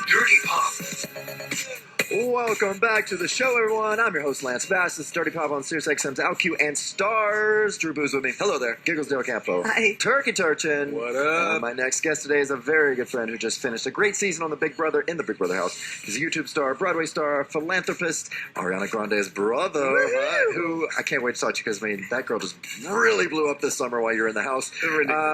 Dirty Pop. Welcome back to the show, everyone. I'm your host, Lance Bass. This is Dirty Pop on SiriusXM's OutQ and Stars. Drew Booze with me. Hello there. Giggles Del Campo. Hi. Turkey Turchin. What up? My next guest today is a very good friend who just finished a great season on The Big Brother in the Big Brother house. He's a YouTube star, Broadway star, philanthropist, Ariana Grande's brother, who I can't wait to talk to you because, I mean, that girl just really blew up this summer while you were in the house.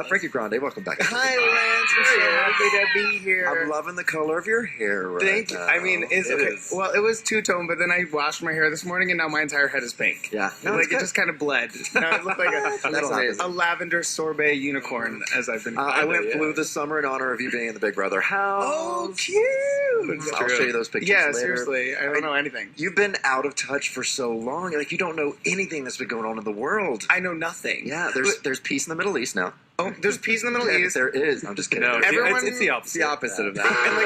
Frankie Grande, welcome back. Hi, Lance. I'm so happy to be here. I'm loving the color of your hair right Thank you. now. I mean, it's okay. Well, it was two-tone, but then I washed my hair this morning, and now my entire head is pink. Yeah. No, Like, it's it good. just kind of bled. Now it looked like a lavender sorbet unicorn, as I've been. I went blue this summer in honor of you being in the Big Brother house. Oh, cute. I'll show you those pictures Yeah, later. seriously. I don't know anything. You've been out of touch for so long. Like, you don't know anything that's been going on in the world. I know nothing. Yeah, there's peace in the Middle East now. Oh, there's peace in the Middle Yeah, East. there is. I'm just kidding. No, Everyone- it's the opposite of that. And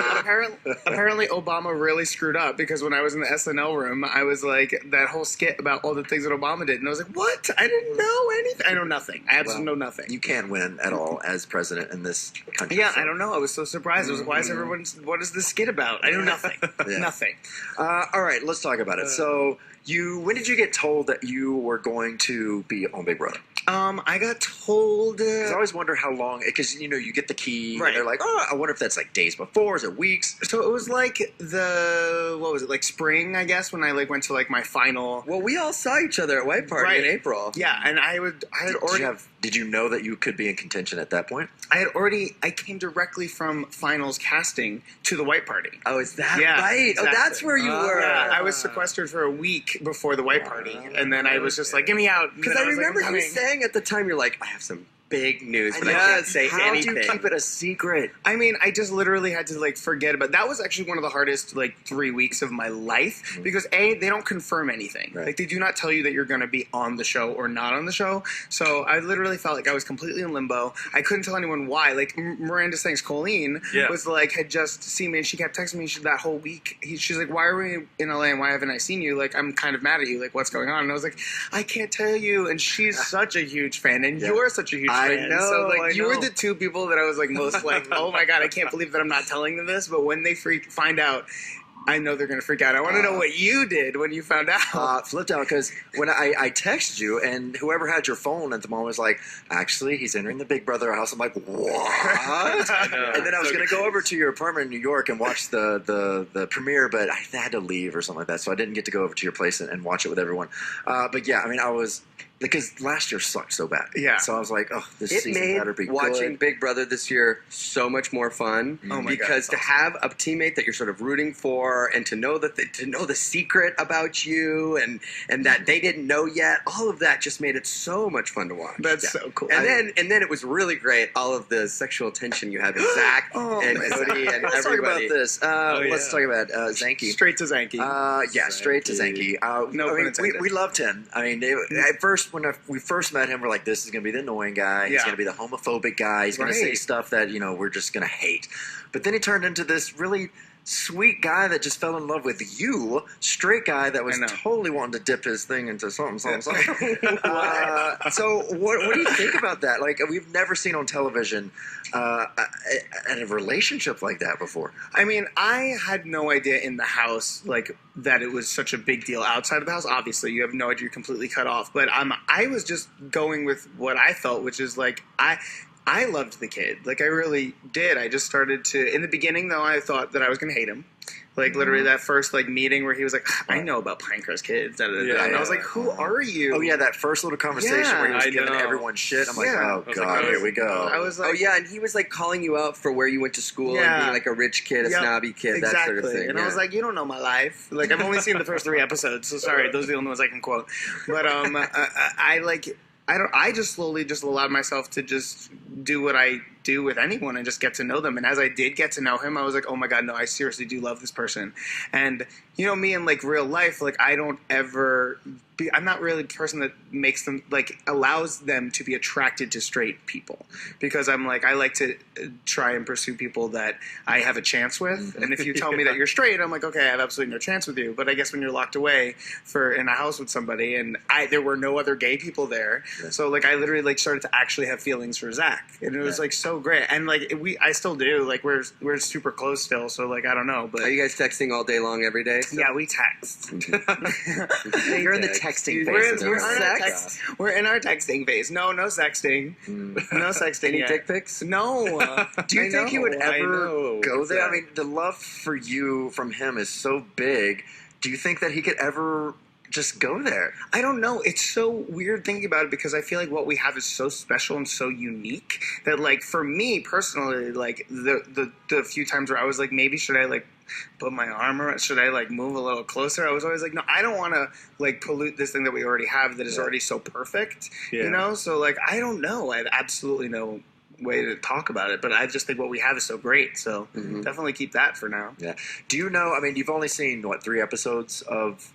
like apparently Obama really screwed up, because when I was in the SNL room, I was like, that whole skit about all the things that Obama did, and I was like, what? I didn't know anything. I know nothing. I absolutely know nothing. You can't win at all as president in this country. Yeah, so. I don't know. I was so surprised. I was like, why is everyone? What is this skit about? I know nothing. Yeah. Nothing. All right, let's talk about it. So, when did you get told that you were going to be on Big Brother? I got told. Because I always wonder how long, because you get the key, Right. and they're like, oh, I wonder if that's like days before, is it weeks? So it was like what was it, like spring, I guess, when I like went to like my final. Well, we all saw each other at White Party Right. in April. Yeah, and I had already. Did you know that you could be in contention at that point? I came directly from finals casting to the White Party. Oh, is that Yeah, right? exactly. Oh, that's where you were. Yeah, I was sequestered for a week before the White Party, and then I was just like, "Get me out!" And Because then I was like, remember "I'm you coming." saying at the time, you're like, I have some big news, but I Yes, can't say how anything. do you keep it a secret? I mean, I just literally had to like forget about. That was actually one of the hardest like 3 weeks of my life, because they don't confirm anything. Right. Like, they do not tell you that you're going to be on the show or not on the show. So I literally felt like I was completely in limbo. I couldn't tell anyone why. Like, Miranda Sings Colleen was like, had just seen me, and she kept texting me that whole week. She's like, "Why are we in LA and why haven't I seen you? Like, I'm kind of mad at you. Like, what's going on?" And I was like, "I can't tell you." And she's such a huge fan, and you're such a huge fan. know, So like, I you were know. the two people that I was like most like, "Oh my god, I can't believe that I'm not telling them this." But when they find out, I know they're gonna freak out. I want to know what you did when you found out. Flipped out because when I texted you, and whoever had your phone at the moment was like, actually, he's entering the Big Brother house. I'm like, what? And then I was going to go over to your apartment in New York and watch the premiere, but I had to leave or something like that, so I didn't get to go over to your place and watch it with everyone. But yeah, I mean, I was... Because last year sucked so bad. Yeah. So I was like, oh, this It season made better be watching good. Big Brother this year so much more fun. Oh my because God, to have a teammate that you're sort of rooting for, and to know the secret about you, and that they didn't know yet, all of that just made it so much fun to watch. That's so cool. And then it was really great. All of the sexual tension you had with Zach and Cody and Let's everybody. talk about this. Let's talk about Zanky. Straight to Zanky. Yeah, straight to Zanky. No I pun mean, intended. we loved him. I mean, at first, when we first met him, we're like, this is going to be the annoying guy. He's Yeah. going to be the homophobic guy. He's going to say Right. stuff that, we're just going to hate. But then he turned into this really sweet guy that just fell in love with you, straight guy that was I know. totally wanting to dip his thing into something. So what do you think about that? Like, we've never seen on television a relationship like that before. I mean, I had no idea in the house, like, that it was such a big deal outside of the house. Obviously, you have no idea, you're completely cut off. But I was just going with what I felt, which is, like, I loved the kid. Like, I really did. I just started to... In the beginning, though, I thought that I was going to hate him. Like, literally that first, like, meeting where he was like, I know about Pinecrest kids. Da, da, da. And I was like, who are you? Oh, yeah, that first little conversation Yeah, where he was I giving know. everyone shit. I'm like, Yeah. oh, God, here we go. I was like... Oh yeah, and he was like calling you out for where you went to school and Yeah. being like a rich kid, a Yep. snobby kid, Exactly. that sort of thing. And I was like, you don't know my life. Like, I've only seen the first 3 episodes, so sorry, those are the only ones I can quote. But I just slowly just allowed myself to just do what I do with anyone and just get to know them. And as I did get to know him, I was like, oh my God, no, I seriously do love this person. And me in like real life, like I don't ever I'm not really the person that makes them, like, allows them to be attracted to straight people, because I'm like, I like to try and pursue people that I have a chance with. And if you tell me that you're straight, I'm like, okay, I have absolutely no chance with you. But I guess when you're locked away in a house with somebody, and there were no other gay people there, so like I literally like started to actually have feelings for Zach, and it was like so so great, and like I still do. Like we're super close still, so like I don't know, but Are you guys texting all day long every day? yeah, we text. You're in the texting phase. We're in our texting phase. No sexting. No sexting. Any yet. dick pics? No. Do you think he would I ever know. go there? I mean, the love for you from him is so big. Do you think that he could ever just go there? I don't know. It's so weird thinking about it because I feel like what we have is so special and so unique that, like, for me personally, like the few times where I was like, maybe should I like put my arm around? Should I like move a little closer? I was always like, no, I don't want to like pollute this thing that we already have that is already so perfect. Yeah. You know, so like I don't know. I have absolutely no way to talk about it, but I just think what we have is so great. So definitely keep that for now. Yeah. Do you know? I mean, you've only seen 3 episodes of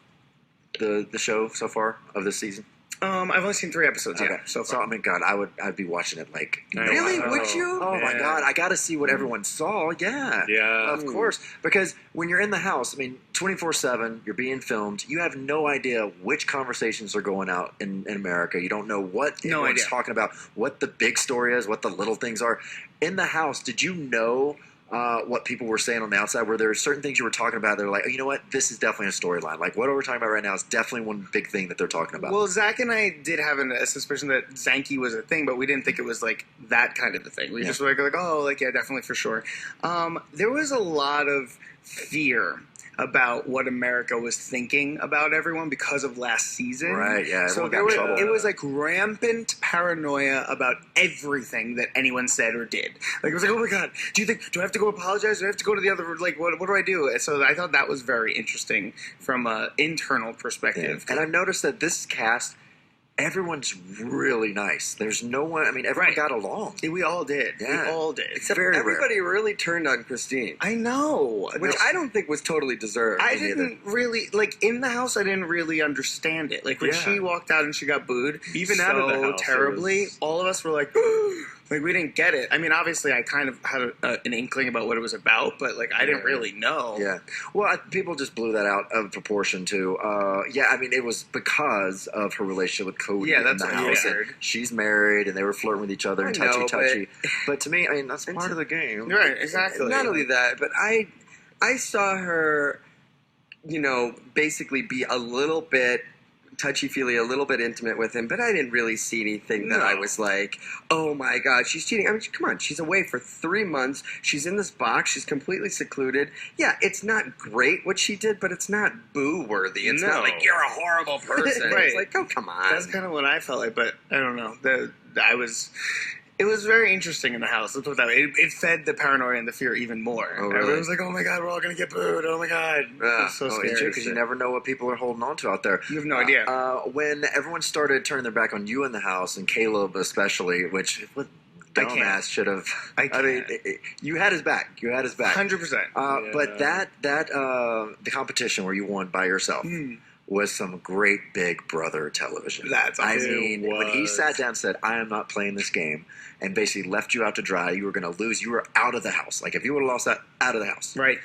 the show so far of this season? I've only seen 3 episodes. Okay. Yeah. So I mean, God, I'd be watching it like. Really? Would you? Oh my God! I got to see what everyone saw. Yeah. Yeah. Of course, because when you're in the house, I mean, 24/7, you're being filmed. You have no idea which conversations are going out in America. You don't know what everyone's talking about, what the big story is, what the little things are. In the house, did you know what people were saying on the outside? Were there certain things you were talking about that were like, oh, you know what, this is definitely a storyline? Like what we're talking about right now is definitely one big thing that they're talking about. Well, Zach and I did have a suspicion that Zanky was a thing, but we didn't think it was like that kind of a thing. We just were like, oh, like yeah, definitely for sure. There was a lot of fear about what America was thinking about everyone because of last season. Right, yeah. So it was like rampant paranoia about everything that anyone said or did. Like it was like, oh my God, do I have to go apologize? Do I have to go to the other, like what do I do? So I thought that was very interesting from an internal perspective. Yeah. And I've noticed that this cast, everyone's really nice. There's no one. I mean, everyone got along. We all did. Yeah. We all did. Except everybody really turned on Christine. I know. Which I don't think was totally deserved. I didn't really, like, in the house, I didn't really understand it. Like, when she walked out and she got booed Even out of the house, terribly, all of us were like, like, we didn't get it. I mean, obviously, I kind of had an inkling about what it was about, but, like, I didn't really know. Yeah. Well, people just blew that out of proportion, too. Yeah, I mean, it was because of her relationship with Cody in the house. She's married, and they were flirting with each other and touchy-touchy. But to me, I mean, that's part of the game. Right, exactly. Not only that, but I saw her, you know, basically be a little bit touchy-feely, a little bit intimate with him, but I didn't really see anything that I was like, oh my God, she's cheating. I mean, come on, she's away for 3 months. She's in this box. She's completely secluded. Yeah, it's not great what she did, but it's not boo-worthy. It's not like, you're a horrible person. Right. It's like, oh, come on. That's kind of what I felt like, but I don't know. It was very interesting in the house. Let's put it that way. It fed the paranoia and the fear even more. Oh, really? Everyone was like, oh my God, we're all going to get booed. Oh my God. It was so scary. Because you never know what people are holding on to out there. You have no idea. When everyone started turning their back on you in the house, and Caleb especially, which dumbass should have. I mean, you had his back. You had his back. 100%. But the competition where you won by yourself was some great Big Brother television. I mean, when he sat down and said, I am not playing this game, and basically left you out to dry, you were going to lose. You were out of the house. Like, if you would have lost that, out of the house. Right.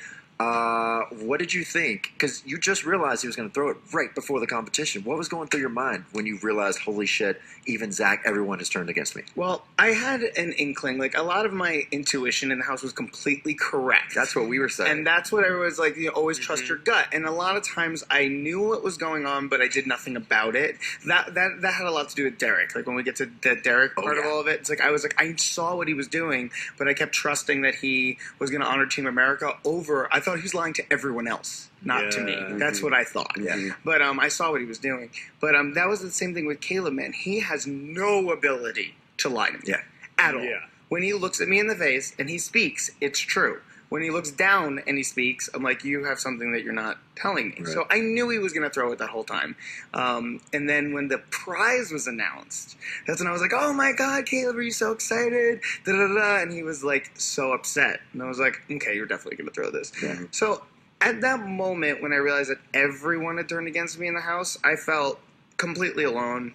What did you think? Because you just realized he was going to throw it right before the competition. What was going through your mind when you realized, holy shit, even Zach, everyone has turned against me? Well, I had an inkling. Like, a lot of my intuition in the house was completely correct. That's what we were saying. And that's what everyone was like, you know, always trust your gut. And a lot of times I knew what was going on, but I did nothing about it. That had a lot to do with Derek. Like, when we get to the Derek part of all of it, it's like, I saw what he was doing, but I kept trusting that he was going to honor Team America over, I thought he was lying to everyone else, not to me. That's what I thought. Yeah. But I saw what he was doing. But that was the same thing with Caleb, man. He has no ability to lie to me. Yeah. At all. Yeah. When he looks at me in the face and he speaks, it's true. When he looks down and he speaks, I'm like, you have something that you're not telling me. Right. So I knew he was going to throw it that whole time. And then when the prize was announced, that's when I was like, oh my God, Caleb, are you so excited? Da-da-da-da. And he was like so upset. And I was like, okay, you're definitely going to throw this. Yeah. So at that moment, when I realized that everyone had turned against me in the house, I felt completely alone.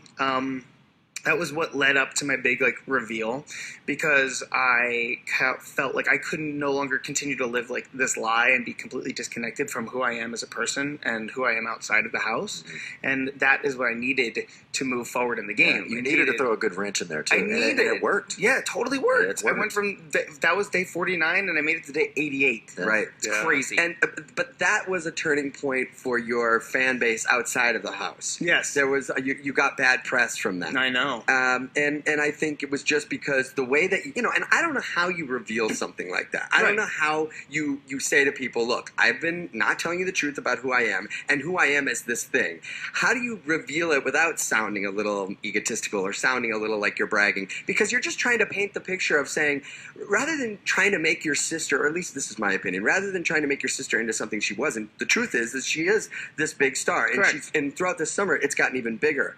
that was what led up to my big like reveal, because I felt like I couldn't no longer continue to live like this lie and be completely disconnected from who I am as a person and who I am outside of the house, and that is what I needed to move forward in the game. You needed to throw a good wrench in there too. I needed and it worked. Yeah, it totally worked. It worked. I went from that was day 49, and I made it to day 88. Yeah. Right. It's crazy. And but that was a turning point for your fan base outside of the house. Yes, There was you got bad press from that. I know. And I think it was just because the way that and I don't know how you reveal something like that. I Right. don't know how you say to people, look, I've been not telling you the truth about who I am, and who I am is this thing. How do you reveal it without sounding a little egotistical or sounding a little like you're bragging? Because you're just trying to paint the picture of saying, rather than trying to make your sister, or at least this is my opinion, rather than trying to make your sister into something she wasn't, the truth is that she is this big star, and and throughout this summer it's gotten even bigger.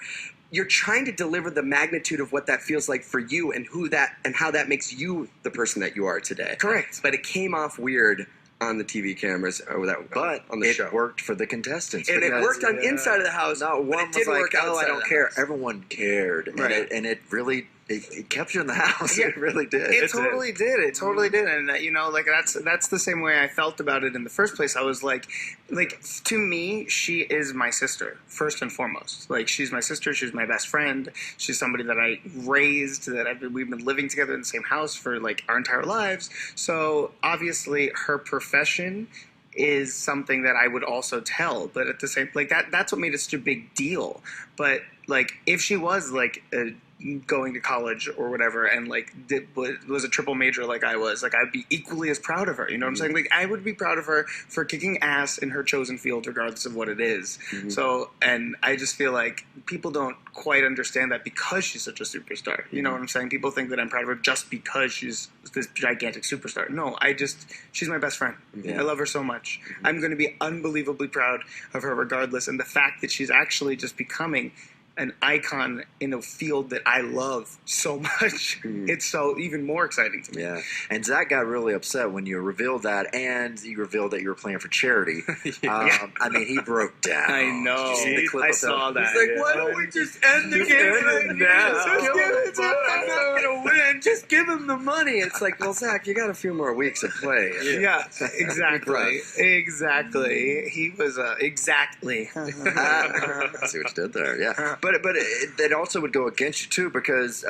You're trying to deliver the magnitude of what that feels like for you, and how that makes you the person that you are today. Correct. But it came off weird on the TV cameras, But on the show. it worked for the contestants. And it because worked on inside of the house. Not but one it was didn't like, work oh, I outside don't of the care. house. Everyone cared. Right. And it really it kept you in the house. Yeah. It really did. It totally did. It totally did. And like that's the same way I felt about it in the first place. I was like to me, she is my sister first and foremost. Like, she's my sister. She's my best friend. She's somebody that I raised. We've been living together in the same house for like our entire lives. So obviously, her profession is something that I would also tell. But at the same that's what made it such a big deal. But like, if she was like going to college or whatever, and like was a triple major like I was, like, I'd be equally as proud of her. You know what I'm saying? Like, I would be proud of her for kicking ass in her chosen field, regardless of what it is. Mm-hmm. So, and I just feel like people don't quite understand that because she's such a superstar. You know what I'm saying? People think that I'm proud of her just because she's this gigantic superstar. No, she's my best friend. Yeah. I love her so much. I'm going to be unbelievably proud of her regardless. And the fact that she's actually just becoming an icon in a field that I love so much, it's so even more exciting to me. Yeah, and Zach got really upset when you revealed that, and you revealed that you were playing for charity. I mean, he broke down. I know. Did you see the clip I of saw that. He's like, why don't we just end the game right now? Just give it to him. I'm not going to win. Just give him the money. It's like, well, Zach, you got a few more weeks of play. Yeah, exactly. Exactly. He was, exactly. I see what you did there. Yeah, but that also would go against you too, because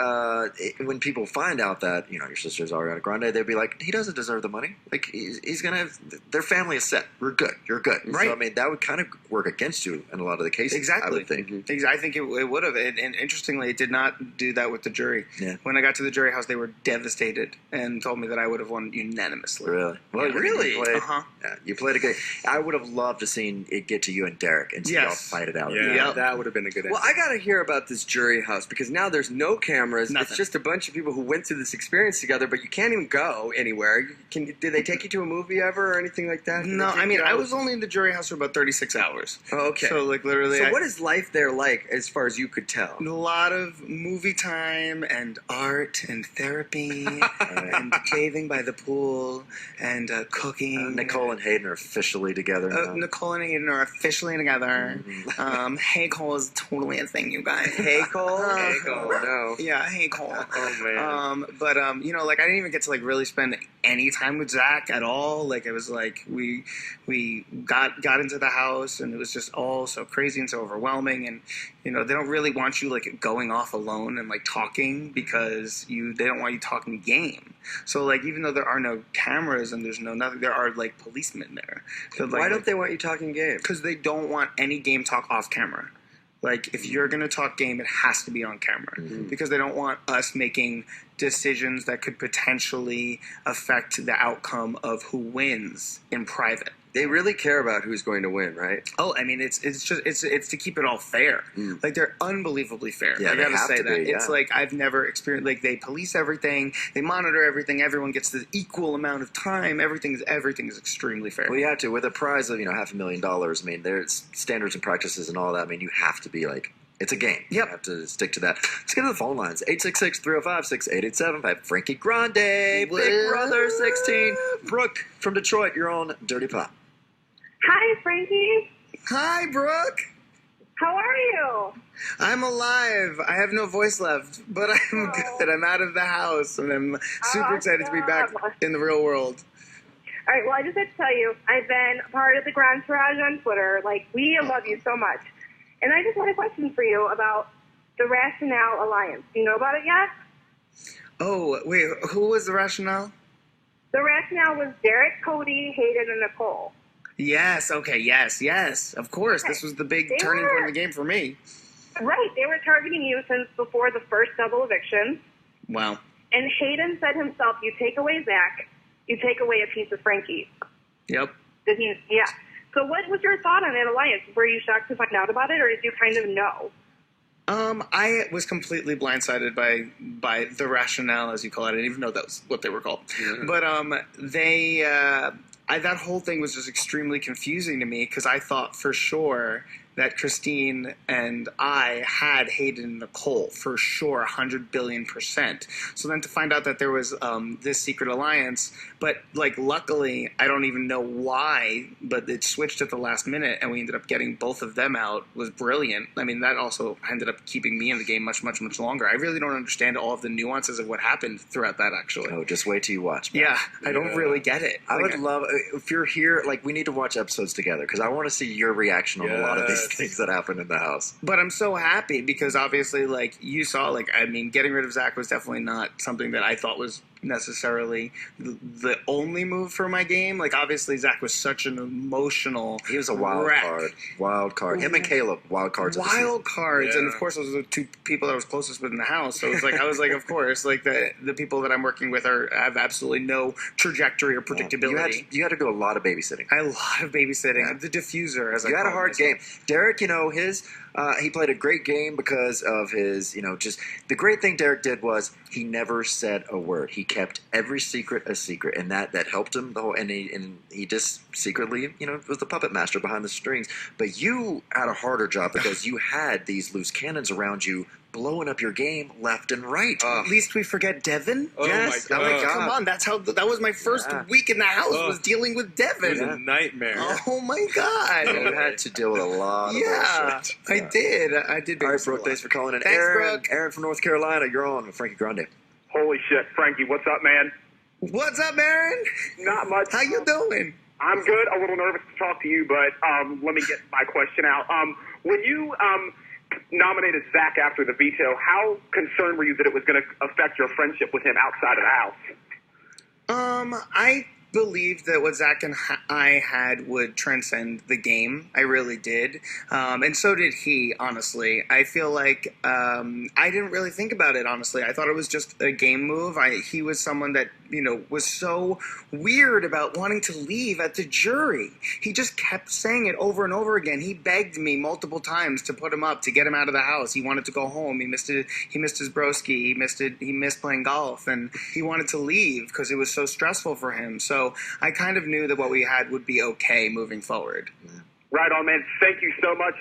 when people find out that your sister's Ariana Grande, they'd be like, he doesn't deserve the money. Like, he's gonna have, their family is set. We're good. You're good. Right. So I mean, that would kind of work against you in a lot of the cases. Exactly. I would think. I think it would have. And interestingly, it did not do that with the jury. Yeah. When I got to the jury house, they were devastated and told me that I would have won unanimously. Really? Well, Yeah. really? You played, Uh-huh. yeah, you played a good. I would have loved to seen it get to you and Derek and see y'all Yes. fight it out. Yeah, Yep. that would have been a good Well, I got to hear about this jury house, because now there's no cameras. Nothing. It's just a bunch of people who went through this experience together, but you can't even go anywhere. Did they take you to a movie ever or anything like that? Did No, they take I mean, you I out? was only in the jury house for about 36 hours. Oh, okay. So, like, literally, So what is life there like, as far as you could tell? a lot of movie time and art and therapy and bathing by the pool and cooking. Nicole and Hayden are officially together now. Nicole and Hayden are officially together. Hey Cole is totally a thing, you guys. Hey, Cole? Hey, Cole. No. Yeah, hey Cole. Oh man. But like, I didn't even get to like really spend any time with Zach at all. Like, it was like we got into the house, and it was just all so crazy and so overwhelming. And they don't really want you like going off alone and like talking, because they don't want you talking game. So like, even though there are no cameras and there's no nothing, there are like policemen there. So, like, Why don't they want you talking game? because they don't want any game talk off camera. Like, if you're going to talk game, it has to be on camera, because they don't want us making decisions that could potentially affect the outcome of who wins in private. They really care about who's going to win, right? Oh, I mean, it's to keep it all fair. Like, they're unbelievably fair. Yeah, I they gotta have say to that. be, It's yeah. like, I've never experienced, like, they police everything, they monitor everything, everyone gets the equal amount of time, everything is extremely fair. Well, you have to, with a prize of $500,000. I mean, there's standards and practices and all that. I mean, you have to be like, it's a game. Yep. You have to stick to that. Let's get to the phone lines. 866-305-6887 by Frankie Grande, Big Brother 16. Brooke from Detroit, you're on Dirty Pop. Hi, Frankie. Hi, Brooke. How are you? I'm alive. I have no voice left, but I'm good. I'm out of the house, and I'm super excited to be back in the real world. All right, well, I just have to tell you, I've been a part of the Grande on Twitter. Like, we love you so much. And I just had a question for you about the Rationale Alliance. Do you know about it yet? Oh, wait, who was the Rationale? The Rationale was Derek, Cody, Hayden, and Nicole. Yes, okay, yes, of course. This was the big turning point in the game for me. Right, they were targeting you since before the first double eviction. Wow. And Hayden said himself, you take away Zach, you take away a piece of Frankie. Yep. Yeah. So what was your thought on that alliance? Were you shocked to find out about it, or did you kind of know? I was completely blindsided by the Rationale, as you call it. I didn't even know that was what they were called. Yeah. But that whole thing was just extremely confusing to me because I thought for sure that Christine and I had Hayden and Nicole for sure, 100 billion%. So then to find out that there was this secret alliance, but like luckily, I don't even know why, but it switched at the last minute and we ended up getting both of them out was brilliant. I mean, that also ended up keeping me in the game much longer. I really don't understand all of the nuances of what happened throughout that, actually. Oh, just wait till you watch, man. Yeah, I don't really get it. I would love, if you're here, like, we need to watch episodes together because I want to see your reaction on a lot of these things that happen in the house. But I'm so happy because obviously, like, you saw, like, I mean, getting rid of Zach was definitely not something that I thought was necessarily the only move for my game. Like, obviously, Zach was such an emotional He was a wild card. Him and Caleb, wild cards. Yeah. And of course, those are the two people that I was closest with in the house. So it was like, I was like, of course, like the people that I'm working with have absolutely no trajectory or predictability. You had to do a lot of babysitting. A lot of babysitting. Yeah. The diffuser, as I call it. You had a hard game. Derek, he played a great game because of his, just the great thing Derek did was he never said a word. He kept every secret a secret, and that helped him the whole. And he just secretly, was the puppet master behind the strings. But you had a harder job because you had these loose cannons around you, blowing up your game left and right. At least we forget Devin. Oh yes. my God. Come on, that was my first week in the house was dealing with Devin. It was a nightmare. Oh my God. You had to deal with a lot of bullshit. I did. All right, Brooke, thanks for calling in. Thanks, Brooke. Aaron from North Carolina, you're on with Frankie Grande. Holy shit, Frankie, what's up, man? What's up, Aaron? Not much. How you doing? I'm good. A little nervous to talk to you, but let me get my question out. When you nominated Zach after the veto, how concerned were you that it was going to affect your friendship with him outside of the house? I believed that what Zach and I had would transcend the game. I really did. And so did he, honestly. I feel like I didn't really think about it, honestly. I thought it was just a game move. He was someone that, was so weird about wanting to leave at the jury. He just kept saying it over and over again. He begged me multiple times to put him up, to get him out of the house. He wanted to go home. He missed his broski. He missed playing golf. And he wanted to leave because it was so stressful for him. So I kind of knew that what we had would be okay moving forward. Right on, man. Thank you so much.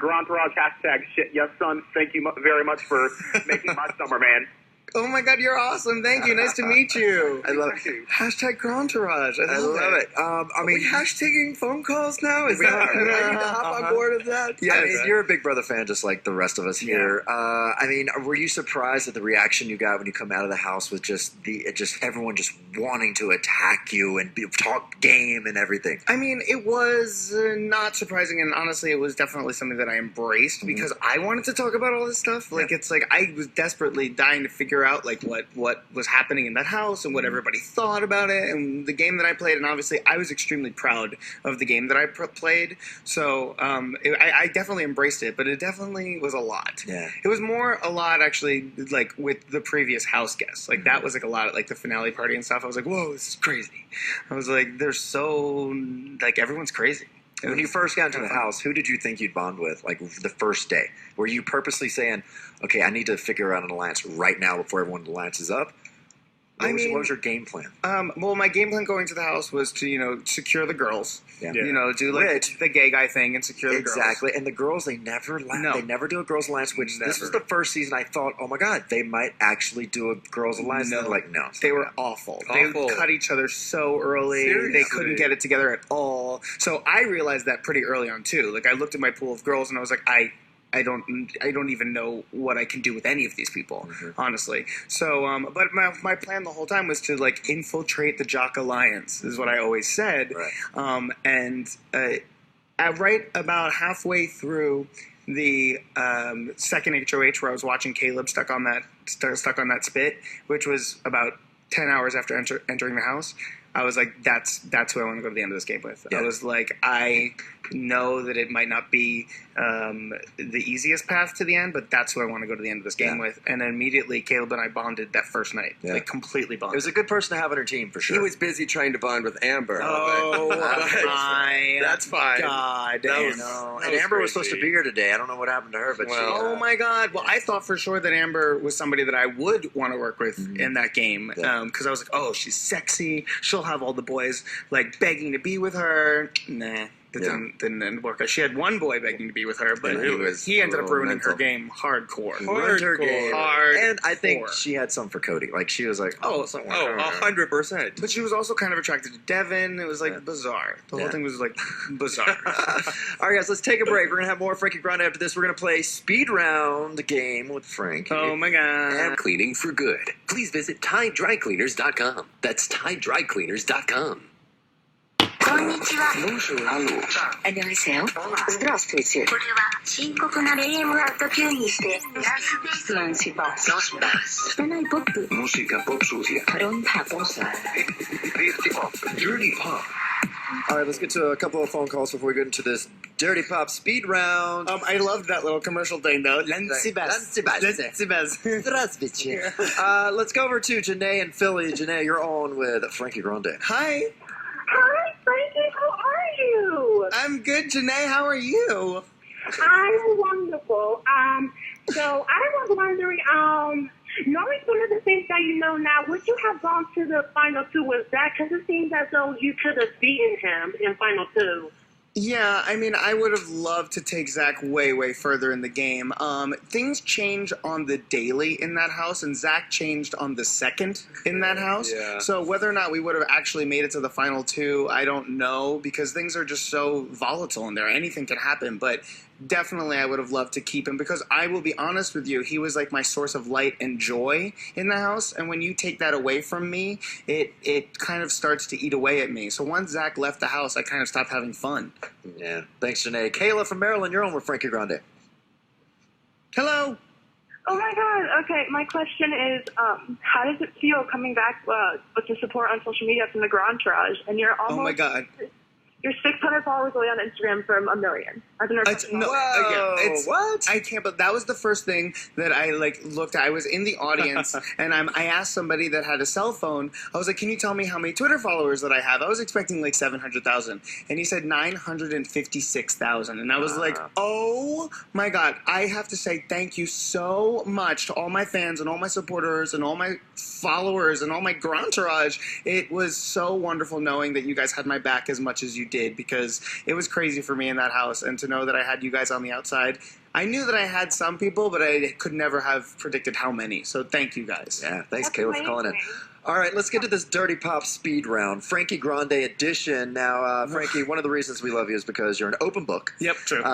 #Grantarage, #shit yes son. Thank you very much for making my summer, man. Oh my God, you're awesome. Thank you. Nice to meet you. I love it. #Grantarage. I love it. Are we hashtagging phone calls now? Is that, I need to hop on board of that? Yes. I mean, you're a Big Brother fan just like the rest of us here. Were you surprised at the reaction you got when you come out of the house with just everyone just wanting to attack you and talk game and everything? I mean, it was not surprising, and honestly, it was definitely something that I embraced because I wanted to talk about all this stuff. Like, it's like I was desperately dying to figure out like what was happening in that house and what everybody thought about it and the game that I played. And obviously, I was extremely proud of the game that I played. So I definitely embraced it, but it definitely was a lot. Yeah, it was more a lot actually. Like with the previous house guests, like that was like a lot. Like the finale party and stuff. I was like, whoa, this is crazy. I was like, they're so like everyone's crazy. When you first got into the house, who did you think you'd bond with, like, the first day? Were you purposely saying, okay, I need to figure out an alliance right now before everyone alliances up? What was your game plan? Well, my game plan going to the house was to, secure the girls. Yeah. Do like the gay guy thing and secure the girls. Exactly. And the girls, they never they never do a girls alliance, which this was the first season I thought, oh my God, they might actually do a girls alliance. No. And they're like, no. They were awful. They cut each other so early. Seriously? They couldn't get it together at all. So I realized that pretty early on too. Like I looked at my pool of girls and I was like, I I don't even know what I can do with any of these people, honestly. So, but my plan the whole time was to like infiltrate the Jock Alliance, is what I always said. Right. And right about halfway through the second HOH, where I was watching Caleb stuck on that spit, which was about 10 hours after entering the house, I was like, that's who I want to go to the end of this game with. Yeah. I was like, I know that it might not be the easiest path to the end, but that's who I want to go to the end of this game with. And then immediately, Caleb and I bonded that first night. Yeah. Like, completely It bonded. was a good person to have on her team, for sure. He was busy trying to bond with Amber. Oh, my That's fine. God. That was- No, that and was Amber was supposed to crazy. be here today. I don't know what happened to her, but Well, she... Oh my God! Well, I thought for sure that Amber was somebody that I would want to work with in that game, Yeah. because I was like, "Oh, she's sexy. She'll have all the boys like begging to be with her." Nah, that didn't work. She had one boy begging to be with her, but And he ended up ruining her mental. game hardcore. ruined her game. Hard. And I think she had some for Cody. Like, she was like, Oh, 100%. But she was also kind of attracted to Devin. It was like bizarre. The whole thing was like bizarre. All right, guys, let's take a break. We're going to have more Frankie Grande after this. We're going to play Speed Round game with Frankie. Oh my God! Cleaning for good. Please visit TideDryCleaners.com. That's TideDryCleaners.com. 안녕하세요. Здравствуйте. これは深刻なレイムアウト級にしてNancy Bass.汚いポップ Música pop sucia. 그런 바보사. Dirty pop. All right, let's get to a couple of phone calls before we get into this Dirty Pop Speed Round. I loved that little commercial thing though. Nancy Bass. Nancy Bass. Let's go over to Janae and Philly. Janae, you're on with Frankie Grande. Hi. Hi, Frankie. How are you? I'm good, Janae. How are you? I'm wonderful. So I was wondering, knowing some of the things that you know now, would you have gone to the final two with Zach? Because it seems as though you could have beaten him in final two. Yeah, I mean, I would have loved to take Zach way, way further in the game. Things change on the daily in that house, and Zach changed on the second in that house. Yeah. So whether or not we would have actually made it to the final two, I don't know, because things are just so volatile in there. Anything can happen, but definitely I would have loved to keep him, because I will be honest with you, he was like my source of light and joy in the house, and when you take that away from me, it kind of starts to eat away at me. So once Zach left the house, I kind of stopped having fun. Yeah. Thanks, Janae. Kayla from Maryland, you're on with Frankie Grande. Hello. Oh my God. Okay, my question is, how does it feel coming back with the support on social media from the Grande Entourage? And you're almost, Oh my God. You're 600 followers away on Instagram from 1 million. As an What? I can't. But that was the first thing that I looked at. I was in the audience, and I asked somebody that had a cell phone. I was like, "Can you tell me how many Twitter followers that I have?" I was expecting like 700,000, and he said 956,000, and I was like, "Oh my God!" I have to say thank you so much to all my fans and all my supporters and all my followers and all my Grande Entourage. It was so wonderful knowing that you guys had my back as much as you did, because it was crazy for me in that house, and to know that I had you guys on the outside. I knew that I had some people, but I could never have predicted how many. So thank you guys. Yeah, thanks, That's Kayla, for calling in. amazing. All right, let's get to this Dirty Pop Speed Round. Frankie Grande edition. Now, Frankie, one of the reasons we love you is because you're an open book. Yep, true.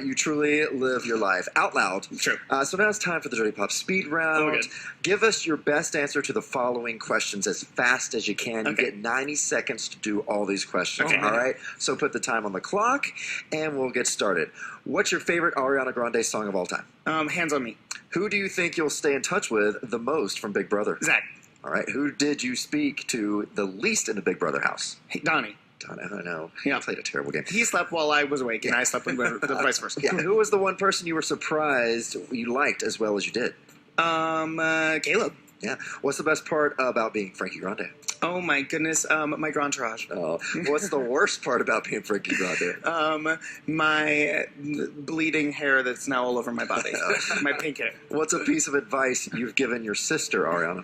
You truly live your life out loud. True. So now it's time for the Dirty Pop Speed Round. Okay. Give us your best answer to the following questions as fast as you can. You Okay. get 90 seconds to do all these questions. Okay. All right? So put the time on the clock, and we'll get started. What's your favorite Ariana Grande song of all time? Hands on me. Who do you think you'll stay in touch with the most from Big Brother? Zach. All right. Who did you speak to the least in the Big Brother house? Hey, Donnie. Don, I don't know. Yeah. I played a terrible game. He slept while I was awake, and I slept when the vice versa. Yeah. Who was the one person you were surprised you liked as well as you did? Caleb. Yeah. What's the best part about being Frankie Grande? Oh my goodness, my Grande Entourage. Oh. What's the worst part about being Frankie Grande? My bleeding hair that's now all over my body. My pink hair. What's a piece of advice you've given your sister, Ariana?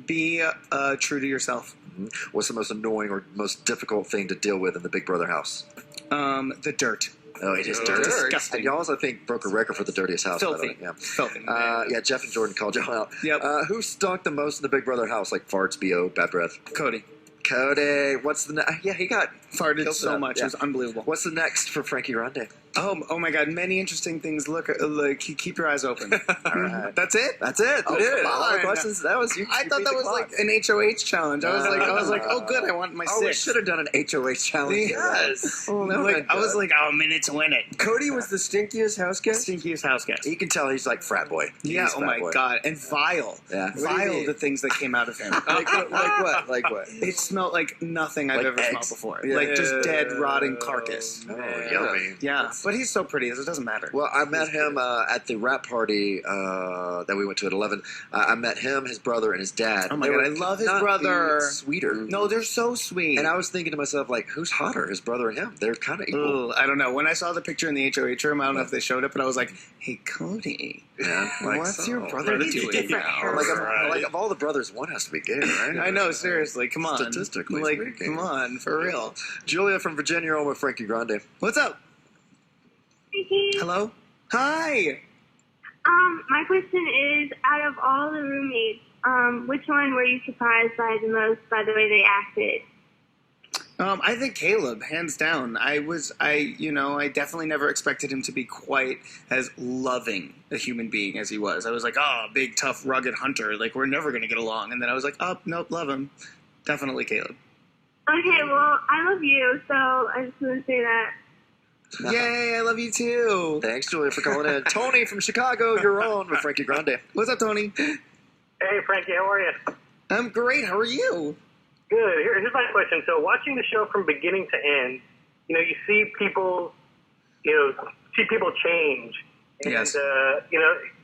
Be true to yourself. What's the most annoying or most difficult thing to deal with in the Big Brother house? The dirt. Oh, it is Dirt. dirty. Disgusting. And y'all's, I think, broke a record for the dirtiest house. by the Filthy. way. Yeah. Filthy. Yeah, Jeff and Jordan called y'all out. Yep. Who stunk the most in the Big Brother house? Like farts, BO, bad breath? Cody. Cody. What's the next? Yeah, he got Farted killed so that. much. Yeah. It was unbelievable. What's the next for Frankie Grande? Oh my God! Many interesting things. Look, keep your eyes open. All right. That's it. That's it. Oh, We did it. come A lot of on. questions. That was you. I you thought beat that the was clock. like an HOH challenge. I was like, oh good, I want my Oh, we 6. should have done an HOH challenge. Yes. Oh, no, Like, I was like, oh, a minute to win it. Cody was the stinkiest house guest. Stinkiest house guest. You can tell he's like frat boy. Yeah. He's Oh frat my boy. God. And vile. Yeah. What do you Vile. mean? The things that came out of him. Like what? Like what? It smelled like nothing I've Like ever smelled eggs? before. Yeah. Like just dead, rotting carcass. Oh, yummy. Yeah. But he's so pretty, so it doesn't matter. Well, I met him at the rap party that we went to at 11. I met him, his brother, and his dad. Oh my They God, were- I love his not brother. be sweeter. No, they're so sweet. And I was thinking to myself, like, who's hotter, his brother and him? They're kind of equal. Ooh, I don't know. When I saw the picture in the HOH room, I don't know if they showed it, but I was like, hey, Cody, Yeah, like what's so. your brother Maybe doing different now? shirts. Like of all the brothers, one has to be gay, right? I know, seriously, come on. Statistically like, speaking. come on, for real. Julia from Virginia, on with Frankie Grande. What's up? Hello? Hi! My question is, out of all the roommates, which one were you surprised by the most by the way they acted? I think Caleb, hands down. I definitely never expected him to be quite as loving a human being as he was. I was like, oh, big, tough, rugged hunter. Like, we're never going to get along. And then I was like, oh, nope, love him. Definitely Caleb. Okay, well, I love you, so I just want to say that. Yay, I love you too. Thanks, Julia, for calling in. Tony from Chicago, you're on with Frankie Grande. What's up, Tony? Hey, Frankie, how are you? I'm great. How are you? Good. Here's my question. So, watching the show from beginning to end, you see people, change. And, Yes.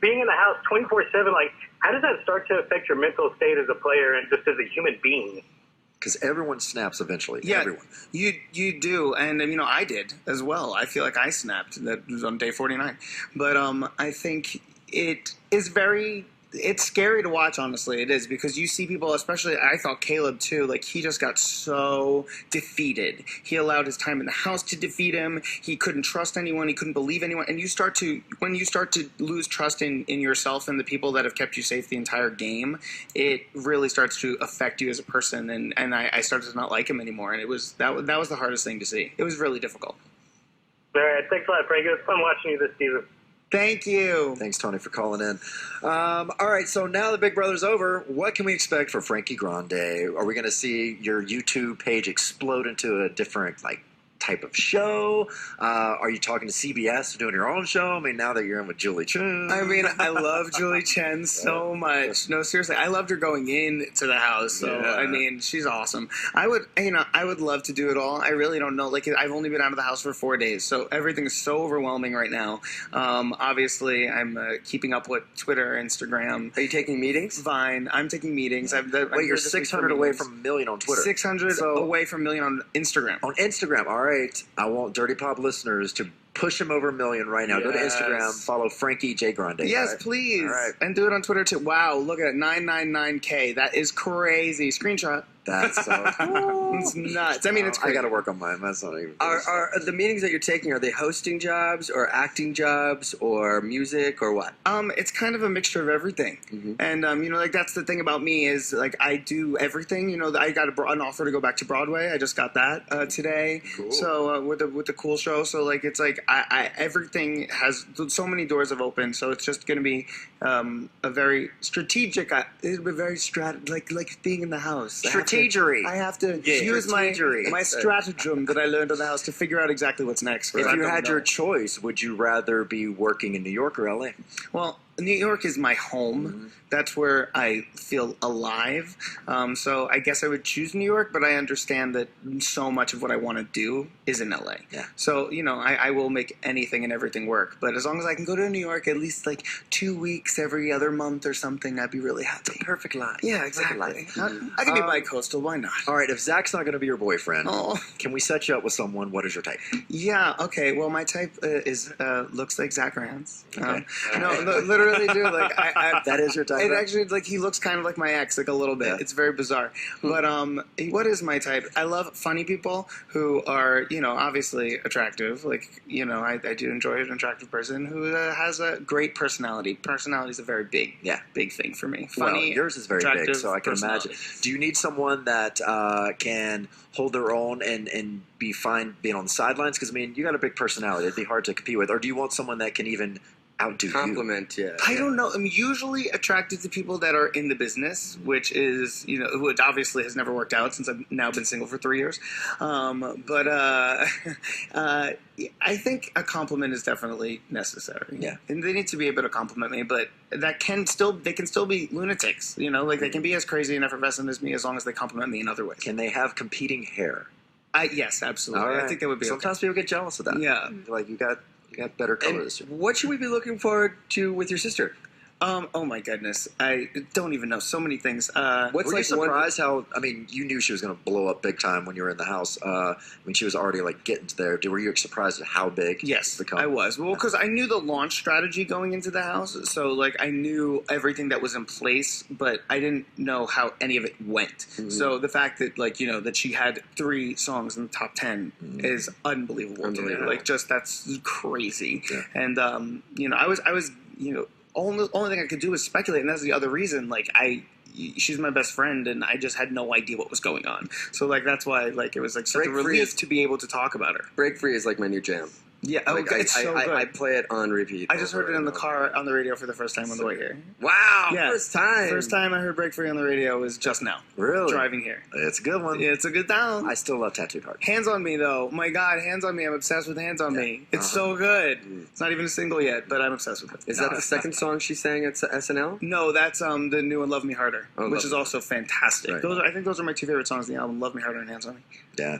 being in the house 24/7, like, how does that start to affect your mental state as a player and just as a human being? Because everyone snaps eventually. Yeah, Everyone. you do, and I did as well. I feel like I snapped. That was on day 49, but I think it is it's scary to watch. Honestly, it is, because you see people, especially I thought Caleb too. Like, he just got so defeated. He allowed his time in the house to defeat him. He couldn't trust anyone. He couldn't believe anyone. And when you start to lose trust in yourself and the people that have kept you safe the entire game, it really starts to affect you as a person. And I started to not like him anymore. And that was the hardest thing to see. It was really difficult. All right. Thanks a lot, Frankie. It was fun watching you this season. Thank you. Thanks, Tony, for calling in. All right, so now the Big Brother's over. What can we expect for Frankie Grande? Are we going to see your YouTube page explode into a different, type of show? Are you talking to CBS, doing your own show? I mean, now that you're in with Julie Chen. I mean, I love Julie Chen so much. No, seriously, I loved her going into the house. So Yeah. I mean, she's awesome. I would love to do it all. I really don't know. Like, I've only been out of the house for 4 days, so everything is so overwhelming right now. Obviously, I'm keeping up with Twitter, Instagram. Are you taking meetings? Vine. I'm taking meetings. Wait, you're 600 away from a million on Twitter. 600 away from a million on Instagram. On Instagram, all right. I want Dirty Pop listeners to push him over a million right now. Go to Yes. Instagram, follow Frankie J. Grande. Yes, all right? please. All right. And do it on Twitter too. Wow, look at it. 999K. That is crazy. Screenshot. That's so cool. It's nuts. I mean, it's I crazy. got to work on mine. That's not even. Are the meetings that you're taking, are they hosting jobs or acting jobs or music or what? It's kind of a mixture of everything. Mhm. And, that's the thing about me is, I do everything. I got an offer to go back to Broadway. I just got that today. Cool. So, with the cool show. So, I everything has so many doors have opened. So, it's just going to be a very strategic, it'll be very like being in the house. Strategery. I have to Yeah, use strategery. my stratagem that I learned in the house to figure out exactly what's next. If I you don't had know. your choice, would you rather be working in New York or LA? Well, New York is my home. Mm-hmm. That's where I feel alive. So I guess I would choose New York, but I understand that so much of what I want to do is in LA. Yeah. So, I will make anything and everything work. But as long as I can go to New York at least 2 weeks every other month or something, I'd be really happy. Perfect life. Yeah, exactly. I can be bi-coastal. Why not? All right, if Zach's not going to be your boyfriend, Oh, can we set you up with someone? What is your type? yeah. Okay. Well, my type looks like Zach Rance. Okay. No, literally. literally do. Like, that is your type. It actually, like, he looks kind of like my ex, like a little bit. Yeah. It's very bizarre. But what is my type? I love funny people who are, you know, obviously attractive. Like, you know, I do enjoy an attractive person who has a great personality. Personality is a very big thing for me. Funny, well, yours is very big, so I can imagine. Do you need someone that can hold their own and be fine being on the sidelines? Because, I mean, you got a big personality. It'd be hard to compete with. Or do you want someone that can even outdo compliment you? Yeah. I don't know. I'm usually attracted to people that are in the business, which is, you know, which obviously has never worked out since I've now been single for 3 years. I think a compliment is definitely necessary. Yeah. And they need to be able to compliment me, but they can still be lunatics, you know, like they can be as crazy and effervescent as me as long as they compliment me in other ways. Can they have competing hair? Yes, absolutely. Right. I think that would be Sometimes people get jealous of that. Yeah. Like, you got better colors. What should we be looking forward to with your sister? Oh my goodness, I don't even know. So many things. Were you surprised how? I mean, you knew she was going to blow up big time when you were in the house. I mean, she was already like getting to there. Were you surprised at how big? Yes, I was. Well, because I knew the launch strategy going into the house, so like I knew everything that was in place, but I didn't know how any of it went. Mm-hmm. So the fact that like you know that she had 3 songs in the top 10 is unbelievable to me. Like just that's crazy. Yeah. And you know, I was you know. Only thing I could do was speculate, and that's the other reason. Like, she's my best friend, and I just had no idea what was going on. So, like, that's why, like, it was like such a relief to be able to talk about her. Break Free is like my new jam. Yeah, like, it's so good. I play it on repeat. I just heard it in the car on the radio for the first time on the way here. Wow, yeah, first time. First time I heard Break Free on the radio was just now. Really? Driving here. It's a good one. Yeah, it's a good sound. I still love Tattooed Heart. Hands on Me, though. My God, Hands on Me. I'm obsessed with Hands on Me. It's so good. It's not even a single yet, but I'm obsessed with it. Is that the second song she sang at SNL? No, that's the new one, Love Me Harder, which is also fantastic. Right. I think those are my 2 favorite songs on the album, Love Me Harder and Hands on Me. Yeah.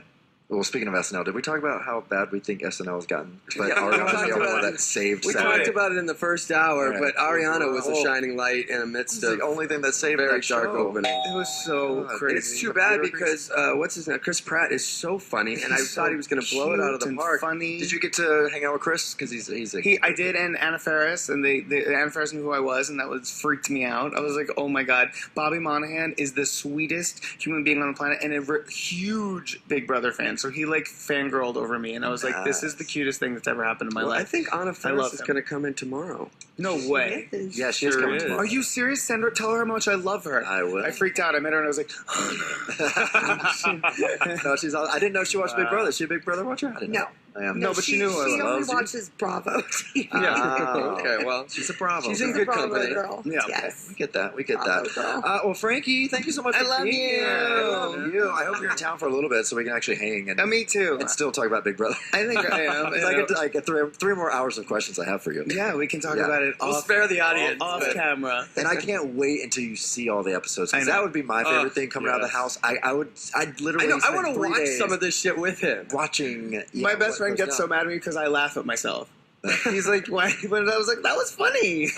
Well, speaking of SNL, did we talk about how bad we think SNL has gotten? But yeah, Ariana's the only one that saved Saturday. We talked about it in the first hour, but Ariana was a shining light in the midst of the only thing that saved very that dark show. opening. It was so crazy. It's too bad because what's his name? Chris Pratt is so funny, and I thought he was going to blow it out of the park. Funny. Did you get to hang out with Chris? Because I did, and Anna Faris, and Anna Faris knew who I was, and that freaked me out. I was like, oh my God, Bobby Monahan is the sweetest human being on the planet, and a huge Big Brother fan. So he like fangirled over me, and I was like, this is the cutest thing that's ever happened in my life. I think Anna Faris is going to come in tomorrow. No way. Yeah, she is coming tomorrow. Are you serious? Tell her how much I love her. I will. I freaked out. I met her and I was like, no, I didn't know she watched Big Brother. Is she a Big Brother watcher? I didn't know. No, but she knew She I only watches Bravo TV. Okay, well, she's a Bravo. She's in good company. Girl. Yeah, yes. We get that. Well, Frankie, thank you so much. I love you. I love you. I hope you're in town for a little bit so we can actually hang and me too. And still talk about Big Brother. I think I am. I get 3 more hours of questions I have for you. Yeah, we can talk about it. We'll spare the audience off camera. And I can't wait until you see all the episodes because that would be my favorite thing coming out of the house. I'd literally. I want to watch some of this shit with him. Watching. My best friend gets so mad at me because I laugh at myself. He's like, why? But I was like, that was funny.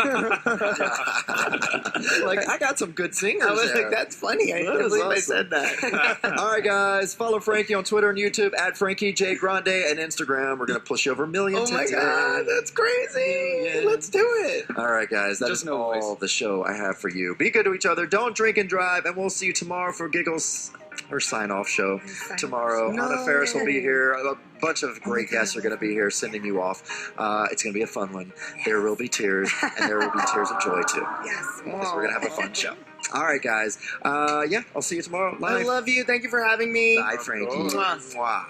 Like, I got some good singers. I was like, that's funny. I can't believe I said that. All right, guys. Follow Frankie on Twitter and YouTube at Frankie J. Grande and Instagram. We're going to push over 1 million. Oh, my God. That's crazy. Yeah. Let's do it. All right, guys. That is all the show I have for you. Be good to each other. Don't drink and drive. And we'll see you tomorrow for Giggles. Her sign-off show tomorrow. Anna Faris will be here. A bunch of great guests are going to be here sending you off. It's going to be a fun one. There will be tears, and there will be tears of joy, too. Yes. Because we're going to have a fun show. All right, guys. I'll see you tomorrow live. I love you. Thank you for having me. Bye, Frankie. Mwah. Mwah.